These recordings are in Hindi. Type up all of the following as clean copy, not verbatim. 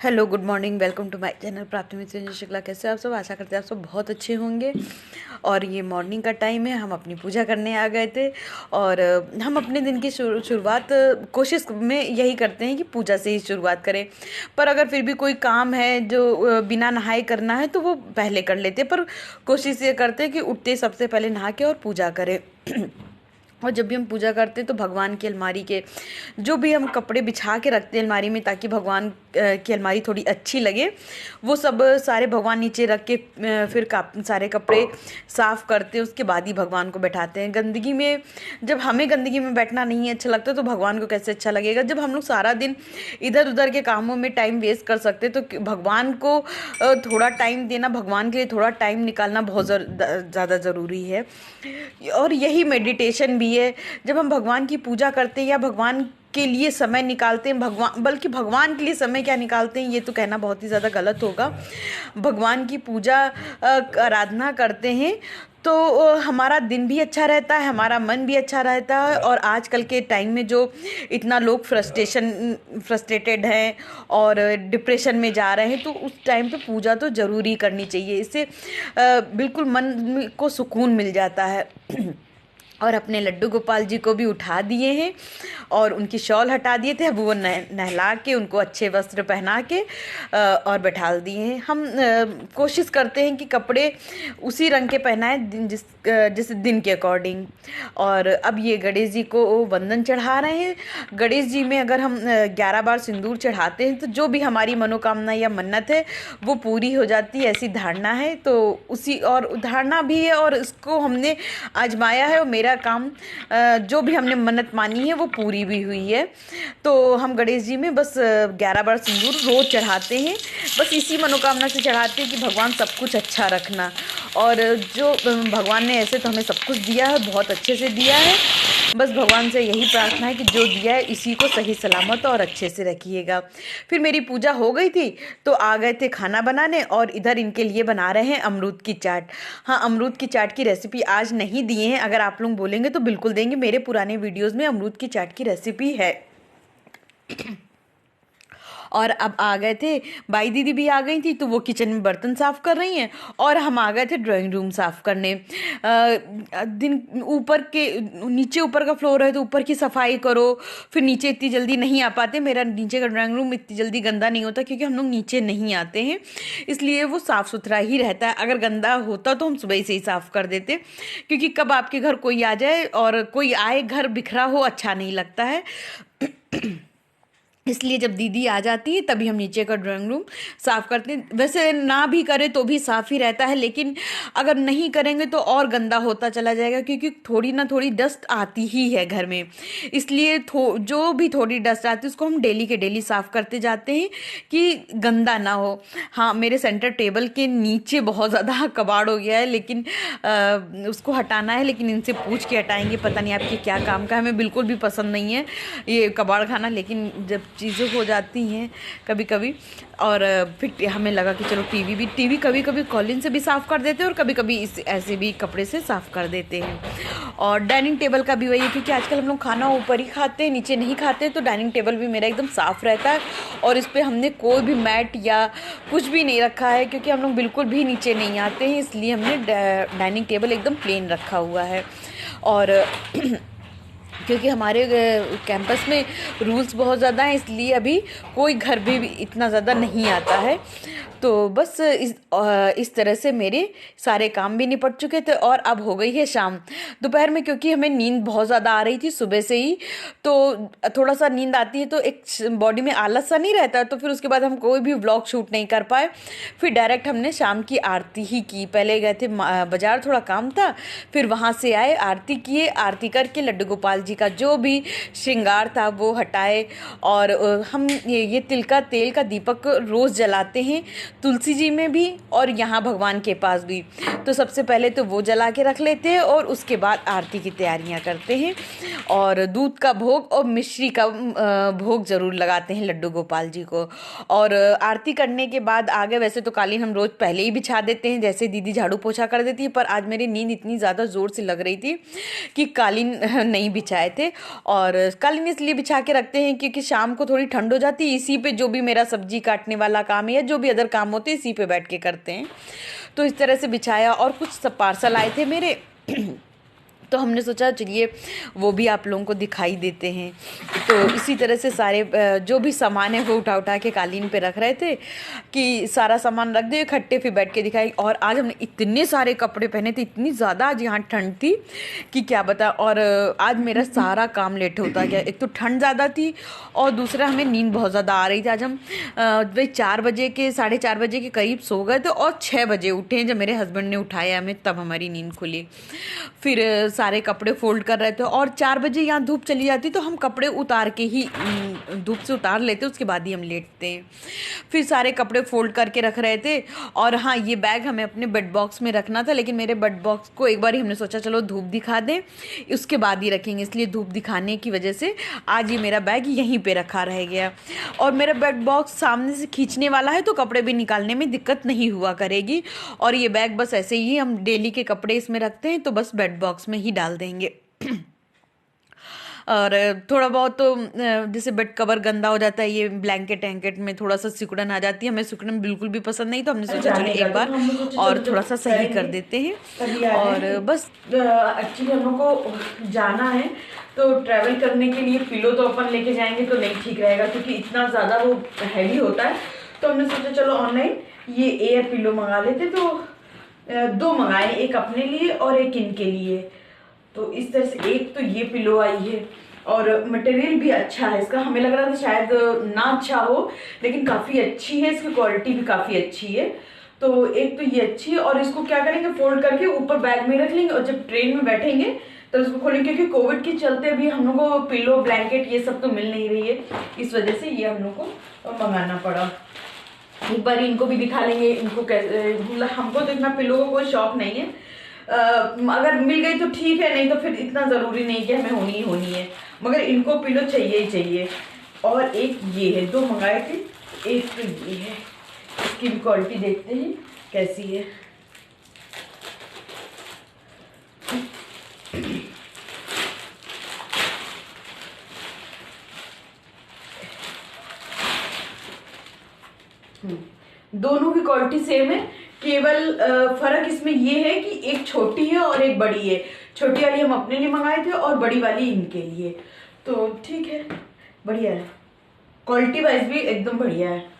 Hello, good morning, welcome to my channel Prapti Mitra Sanjay Shukla. कैसे आप सब? आशा करते हैं आप सब बहुत अच्छे होंगे। और ये मॉर्निंग का टाइम है, हम अपनी पूजा करने आ गए थे। और हम अपने दिन की शुरुआत कोशिश में यही करते हैं कि पूजा से ही शुरुआत करें। पर अगर फिर भी कोई काम है जो बिना नहाए करना है तो वो पहले कर लेते हैं। पर कोशिश ये करते हैं कि उठते सबसे पहले नहा के और पूजा करें। और जब भी हम पूजा करते हैं तो भगवान की अलमारी के जो भी हम कपड़े बिछा के रखते हैं अलमारी में, ताकि भगवान की अलमारी थोड़ी अच्छी लगे, वो सब सारे भगवान नीचे रख के फिर सारे कपड़े साफ़ करते हैं। उसके बाद ही भगवान को बैठाते हैं। गंदगी में, जब हमें गंदगी में बैठना नहीं अच्छा लगता तो भगवान को कैसे अच्छा लगेगा। जब हम लोग सारा दिन इधर उधर के कामों में टाइम वेस्ट कर सकते तो भगवान को थोड़ा टाइम देना, भगवान के लिए थोड़ा टाइम निकालना बहुत ज़्यादा ज़रूरी है। और यही मेडिटेशन भी है। जब हम भगवान की पूजा करते हैं या भगवान के लिए समय निकालते हैं, बल्कि भगवान के लिए समय क्या निकालते हैं ये तो कहना बहुत ही ज़्यादा गलत होगा। भगवान की पूजा आराधना करते हैं तो हमारा दिन भी अच्छा रहता है, हमारा मन भी अच्छा रहता है। और आजकल के टाइम में जो इतना लोग फ्रस्ट्रेटेड हैं और डिप्रेशन में जा रहे हैं, तो उस टाइम पे पूजा तो ज़रूरी करनी चाहिए। इससे बिल्कुल मन को सुकून मिल जाता है। और अपने लड्डू गोपाल जी को भी उठा दिए हैं और उनकी शॉल हटा दिए थे। अब वो नहला के उनको अच्छे वस्त्र पहना के और बैठा दिए हैं। हम कोशिश करते हैं कि कपड़े उसी रंग के पहनाएं जिस दिन के अकॉर्डिंग। और अब ये गणेश जी को वंदन चढ़ा रहे हैं। गणेश जी में अगर हम 11 बार सिंदूर चढ़ाते हैं तो जो भी हमारी मनोकामना या मन्नत है वो पूरी हो जाती है, ऐसी धारणा है। तो उसी और धारणा भी है और इसको हमने आजमाया है और मेरा काम जो भी हमने मन्नत मानी है वो पूरी भी हुई है। तो हम गणेश जी में बस 11 बार सिंदूर रोज चढ़ाते हैं। बस इसी मनोकामना से चढ़ाते हैं कि भगवान सब कुछ अच्छा रखना। और जो भगवान ने ऐसे तो हमें सब कुछ दिया है, बहुत अच्छे से दिया है। बस भगवान से यही प्रार्थना है कि जो दिया है इसी को सही सलामत और अच्छे से रखिएगा। फिर मेरी पूजा हो गई थी तो आ गए थे खाना बनाने और इधर इनके लिए बना रहे हैं अमरूद की चाट। हाँ, अमरूद की चाट की रेसिपी आज नहीं दिए हैं। अगर आप लोग बोलेंगे तो बिल्कुल देंगे। मेरे पुराने वीडियोज़ में अमरूद की चाट की रेसिपी है। और अब आ गए थे, बाई दीदी भी आ गई थी तो वो किचन में बर्तन साफ़ कर रही हैं और हम आ गए थे ड्राइंग रूम साफ़ करने। दिन ऊपर के नीचे ऊपर का फ्लोर है तो ऊपर की सफाई करो। फिर नीचे इतनी जल्दी नहीं आ पाते। मेरा नीचे का ड्राइंग रूम इतनी जल्दी गंदा नहीं होता क्योंकि हम लोग नीचे नहीं आते हैं, इसलिए वो साफ़ सुथरा ही रहता है। अगर गंदा होता तो हम सुबह से ही साफ़ कर देते, क्योंकि कब आपके घर कोई आ जाए और कोई आए घर बिखरा हो, अच्छा नहीं लगता है। इसलिए जब दीदी आ जाती है तभी हम नीचे का ड्राइंग रूम साफ़ करते हैं। वैसे ना भी करें तो भी साफ़ ही रहता है, लेकिन अगर नहीं करेंगे तो और गंदा होता चला जाएगा, क्योंकि थोड़ी ना थोड़ी डस्ट आती ही है घर में। इसलिए जो भी थोड़ी डस्ट आती है उसको हम डेली के डेली साफ़ करते जाते हैं कि गंदा ना हो। हाँ, मेरे सेंटर टेबल के नीचे बहुत ज़्यादा कबाड़ हो गया है, लेकिन उसको हटाना है। लेकिन इनसे पूछ के हटाएंगे, पता नहीं आपके क्या काम का। हमें बिल्कुल भी पसंद नहीं है ये कबाड़ खाना, लेकिन जब चीज़ें हो जाती हैं कभी कभी। और फिर हमें लगा कि चलो टीवी कभी कभी कॉलिन से भी साफ़ कर देते हैं और कभी कभी इस ऐसे भी कपड़े से साफ़ कर देते हैं। और डाइनिंग टेबल का भी वही है, क्योंकि आजकल हम लोग खाना ऊपर ही खाते हैं, नीचे नहीं खाते। तो डाइनिंग टेबल भी मेरा एकदम साफ़ रहता है और इस पर हमने कोई भी मैट या कुछ भी नहीं रखा है, क्योंकि हम लोग बिल्कुल भी नीचे नहीं आते हैं। इसलिए हमने डाइनिंग टेबल एकदम प्लेन रखा हुआ है। और क्योंकि हमारे कैंपस में रूल्स बहुत ज़्यादा हैं, इसलिए अभी कोई घर भी इतना ज़्यादा नहीं आता है। तो बस इस तरह से मेरे सारे काम भी निपट चुके थे। और अब हो गई है शाम। दोपहर में क्योंकि हमें नींद बहुत ज़्यादा आ रही थी सुबह से ही, तो थोड़ा सा नींद आती है तो एक बॉडी में आलस सा नहीं रहता। तो फिर उसके बाद हम कोई भी व्लॉग शूट नहीं कर पाए। फिर डायरेक्ट हमने शाम की आरती ही की। पहले गए थे बाज़ार, थोड़ा काम था, फिर वहाँ से आए, आरती किए। आरती करके लड्डू गोपाल जी का जो भी श्रृंगार था वो हटाए। और हम ये तिल का तेल का दीपक रोज़ जलाते हैं, तुलसी जी में भी और यहाँ भगवान के पास भी। तो सबसे पहले तो वो जला के रख लेते हैं और उसके बाद आरती की तैयारियाँ करते हैं और दूध का भोग और मिश्री का भोग ज़रूर लगाते हैं लड्डू गोपाल जी को। और आरती करने के बाद आगे वैसे तो कालीन हम रोज़ पहले ही बिछा देते हैं, जैसे दीदी झाड़ू पोछा कर देती है, पर आज मेरी नींद इतनी ज़्यादा ज़ोर से लग रही थी कि कालीन नहीं बिछाए थे। और कालीन इसलिए बिछा के रखते हैं क्योंकि शाम को थोड़ी ठंड हो जाती है, इसी पे जो भी मेरा सब्जी काटने वाला काम है या जो भी अदर काम होते हैं इसी पे बैठ के करते हैं। तो इस तरह से बिछाया और कुछ सब पार्सल आए थे मेरे तो हमने सोचा चलिए वो भी आप लोगों को दिखाई देते हैं। तो इसी तरह से सारे जो भी सामान है वो उठा उठा के कालीन पे रख रहे थे कि सारा सामान रख दे इकट्ठे, फिर बैठ के दिखाई। और आज हमने इतने सारे कपड़े पहने थे, इतनी ज़्यादा आज यहाँ ठंड थी कि क्या बता। और आज मेरा सारा काम लेट होता गया, एक तो ठंड ज़्यादा थी और दूसरा हमें नींद बहुत ज़्यादा आ रही थी। आज हम वही 4 बजे के 4:30 बजे के करीब सो गए थे और 6 बजे उठे। जब मेरे हस्बैंड ने उठाया हमें तब हमारी नींद खुली। फिर सारे कपड़े फोल्ड कर रहे थे और 4 बजे यहाँ धूप चली जाती तो हम कपड़े उतार के ही धूप से उतार लेते, उसके बाद ही हम लेटते हैं। फिर सारे कपड़े फोल्ड करके रख रहे थे। और हाँ, ये बैग हमें अपने बेड बॉक्स में रखना था, लेकिन मेरे बेड बॉक्स को एक बार ही हमने सोचा चलो धूप दिखा दें, उसके बाद ही रखेंगे, इसलिए धूप दिखाने की वजह से आज ये मेरा बैग यहीं पे रखा रह गया। और मेरा बेड बॉक्स सामने से खींचने वाला है तो कपड़े भी निकालने में दिक्कत नहीं हुआ करेगी। और ये बैग बस ऐसे ही हम डेली के कपड़े इसमें रखते हैं तो बस बेड बॉक्स में ही डाल देंगे। और थोड़ा बहुत तो जैसे बेड कवर गंदा हो जाता है, ये ब्लैंकेट एंकेट में थोड़ा सा सिकुड़न आ जाती है, हमें सिकुड़न बिल्कुल भी पसंद नहीं, तो हमने सोचा चलो एक बार और थोड़ा सा सही कर देते हैं। और बस एक्चुअली हम लोग को जाना है तो ट्रैवल करने के लिए पिलो तो अपन लेके जाएंगे तो नहीं ठीक रहेगा क्योंकि इतना ज़्यादा वो हैवी होता है। तो हमने सोचा चलो ऑनलाइन ये एयर पिलो मंगा लेते, तो 2 मंगाए, एक अपने लिए और एक इनके लिए। तो इस तरह से एक तो ये पिलो आई है और मटेरियल भी अच्छा है इसका, हमें लग रहा था शायद ना अच्छा हो लेकिन काफ़ी अच्छी है, इसकी क्वालिटी भी काफ़ी अच्छी है। तो एक तो ये अच्छी है और इसको क्या करेंगे फोल्ड करके ऊपर बैग में रख लेंगे और जब ट्रेन में बैठेंगे तो इसको खोलेंगे, क्योंकि कोविड के चलते भी हम लोग को पिलो ब्लैंकेट ये सब तो मिल नहीं रही है, इस वजह से ये हम लोग को मंगाना पड़ा। एक बार इनको भी दिखा लेंगे, इनको कैसे, हमको तो इतना पिलो का कोई शौक नहीं है, अगर मिल गई तो ठीक है, नहीं तो फिर इतना ज़रूरी नहीं कि हमें होनी ही होनी है, मगर इनको पिलो चाहिए ही चाहिए। और एक ये है, 2 मंगाए थे, एक तो ये है, इसकी भी क्वालिटी देखते हैं कैसी है। दोनों की क्वालिटी सेम है, केवल फर्क इसमें ये है कि एक छोटी है और एक बड़ी है। छोटी वाली हम अपने लिए मंगाए थे और बड़ी वाली इनके लिए। तो ठीक है, बढ़िया है, क्वालिटी वाइज भी एकदम बढ़िया है।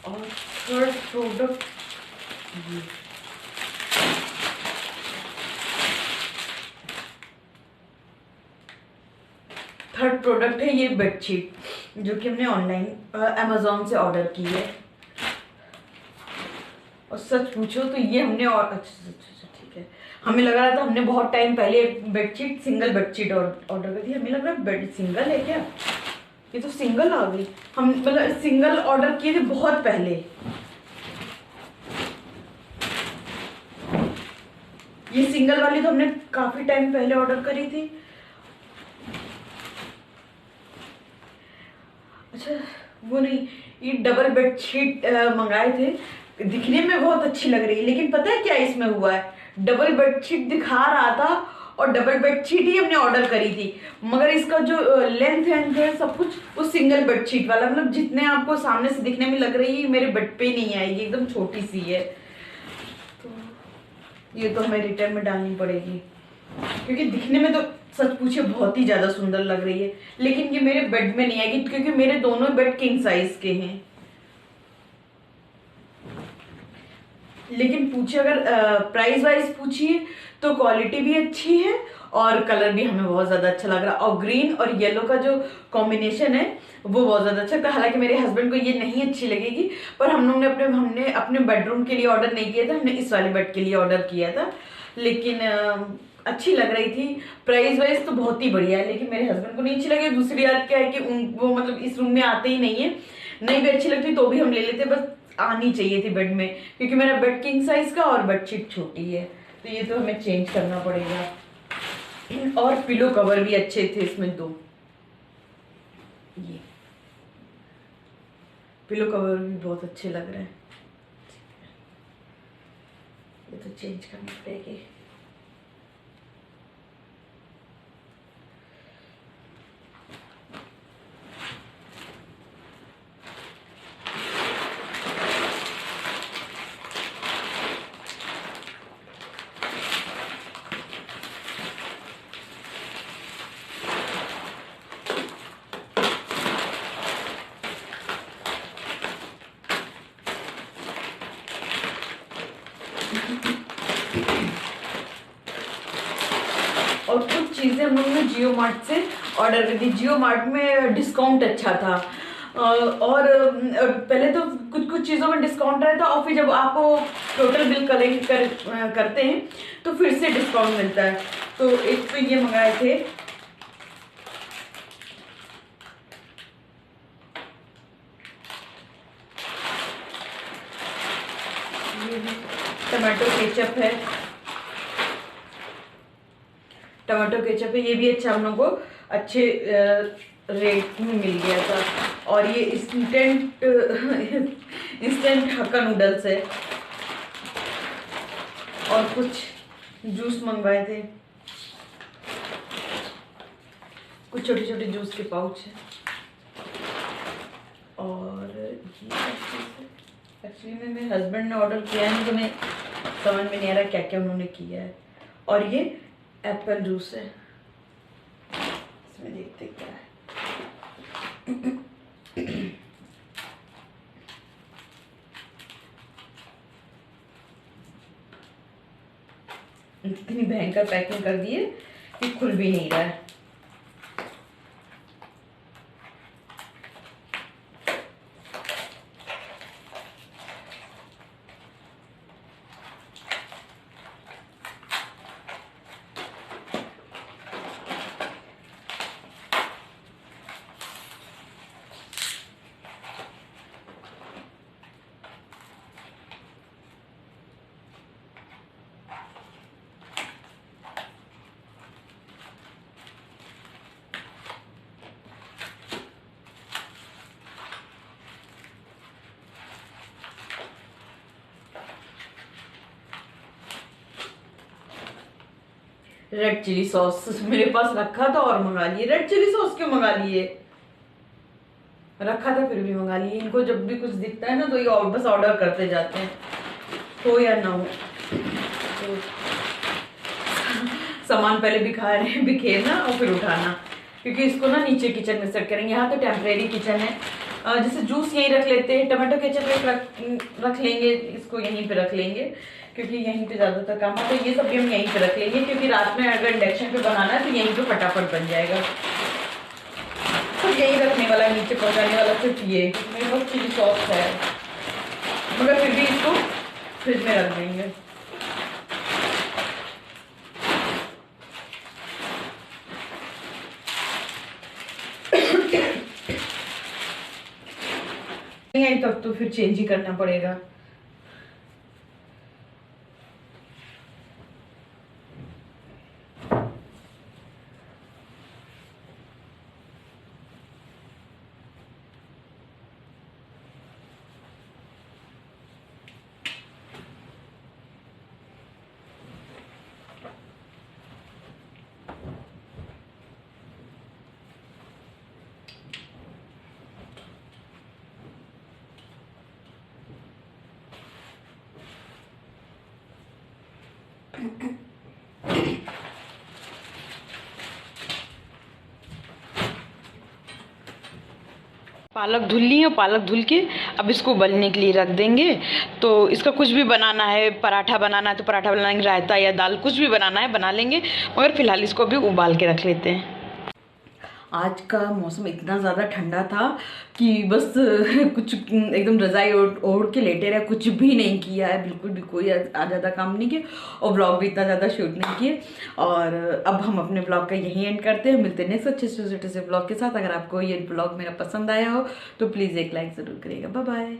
और थर्ड प्रोडक्ट है ये बेडशीट, जो कि हमने ऑनलाइन अमेजोन से ऑर्डर की है। और सच पूछो तो ये हमने अच्छा ठीक है, हमें लग रहा था हमने बहुत टाइम पहले बेडशीट सिंगल बेडशीट ऑर्डर कर दी, हमें लग रहा है बेड सिंगल है क्या, ये तो सिंगल आ गई। हम मतलब सिंगल ऑर्डर किए थे बहुत पहले, ये सिंगल वाली तो हमने काफी टाइम पहले ऑर्डर करी थी। अच्छा वो नहीं, ये डबल बेडशीट मंगाए थे, दिखने में बहुत अच्छी लग रही है, लेकिन पता है क्या इसमें हुआ है, डबल बेडशीट दिखा रहा था और डबल बेडशीट ही हमने ऑर्डर करी थी, मगर इसका जो लेंथ है सब कुछ वो सिंगल बेडशीट वाला, मतलब जितने आपको सामने से दिखने में लग रही है मेरे बेड पे नहीं आएगी, एकदम छोटी सी है। तो ये तो हमें रिटर्न में डालनी पड़ेगी, क्योंकि दिखने में तो सच पूछे बहुत ही ज्यादा सुंदर लग रही है, लेकिन ये मेरे बेड में नहीं आएगी क्योंकि मेरे दोनों बेड किंग साइज के हैं। लेकिन पूछे अगर प्राइस वाइज पूछिए तो क्वालिटी भी अच्छी है और कलर भी हमें बहुत ज्यादा अच्छा लग रहा है। और ग्रीन और येलो का जो कॉम्बिनेशन है वो बहुत ज्यादा अच्छा लगता है। हालांकि मेरे हस्बैंड को ये नहीं अच्छी लगेगी, पर हमने अपने बेडरूम के लिए ऑर्डर नहीं किया था, हमने इस वाले बेड के लिए ऑर्डर किया था। लेकिन अच्छी लग रही थी। प्राइस वाइज तो बहुत ही बढ़िया है, लेकिन मेरे हस्बैंड को नहीं अच्छी लगी। दूसरी बात क्या है कि वो मतलब इस रूम में आते ही नहीं है। नहीं भी अच्छी लगती तो भी हम ले लेते, बस आनी चाहिए थी बेड में, क्योंकि मेरा बेड किंग साइज का और बेडशीट छोटी है, तो ये तो हमें चेंज करना पड़ेगा। और पिलो कवर भी अच्छे थे इसमें दो, ये पिलो कवर भी बहुत अच्छे लग रहे हैं। ये तो चेंज करना पड़ेगा। और कुछ चीजें हम लोगों ने जियो मार्ट से ऑर्डर कर दी। जियो मार्ट में डिस्काउंट अच्छा था, और पहले तो कुछ कुछ चीजों में डिस्काउंट रहता है, और फिर जब आपको टोटल बिल कलेक्ट करते हैं तो फिर से डिस्काउंट मिलता है। तो एक तो ये मंगाए थे, टमाटो केचप है, टमाटो केचप है, ये भी अच्छा हम लोग को अच्छे रेट में मिल गया था। और ये इंस्टेंट हक्का नूडल्स है। और कुछ जूस मंगवाए थे, कुछ छोटे छोटे जूस के पाउच है। और एक्चुअली में मेरे हस्बैंड ने ऑर्डर किया है, तो मैं समझ में नहीं आ रहा क्या क्या उन्होंने किया है। और ये एप्पल जूस है, इसमें देखते क्या है। इतनी भयंकर पैकिंग कर दी है कि खुल भी नहीं रहा है। रेड चिली सॉस मेरे पास रखा था और मंगा लिए। रेड चिली सॉस क्यों मंगा लिए? रखा था फिर भी मंगा लिए। इनको जब भी कुछ दिखता है ना तो ये बस ऑर्डर करते जाते हैं, हो या ना हो। तो सामान पहले बिखेरना और फिर उठाना, क्योंकि इसको ना नीचे किचन में सेट करेंगे। यहाँ तो टेम्परेरी किचन है, जैसे जूस यहीं रख लेते हैं, टमाटो केचप रख लेंगे, इसको यहीं पे रख लेंगे क्योंकि यहीं पे ज्यादातर काम आता है। ये सब भी हम यहीं पे रख लेंगे, क्योंकि रात में अगर इंडक्शन पे बनाना है तो यहीं पे फटाफट बन जाएगा। तो यही रखने वाला, नीचे पहुंचाने वाला सिर्फ ये। मेरे पास चिली सॉस है, मगर फिर भी इसको फ्रिज में रख देंगे। नहीं आई तब तो फिर चेंज ही करना पड़ेगा। पालक धुल ली है, पालक धुल के अब इसको उबलने के लिए रख देंगे। तो इसका कुछ भी बनाना है, पराठा बनाना है तो पराठा बना लेंगे, रायता या दाल कुछ भी बनाना है बना लेंगे, मगर फिलहाल इसको अभी उबाल के रख लेते हैं। आज का मौसम इतना ज़्यादा ठंडा था कि बस कुछ एकदम रज़ाई ओढ़ के लेटे रहे, कुछ भी नहीं किया है, बिल्कुल भी कोई ज़्यादा काम नहीं किया और ब्लॉग भी इतना ज़्यादा शूट नहीं किए। और अब हम अपने ब्लॉग का यहीं एंड करते हैं, मिलते हैं नेक्स्ट अच्छे से छोटे से ब्लॉग के साथ। अगर आपको ये ब्लॉग मेरा पसंद आया हो तो प्लीज़ एक लाइक ज़रूर करिएगा। Bye bye.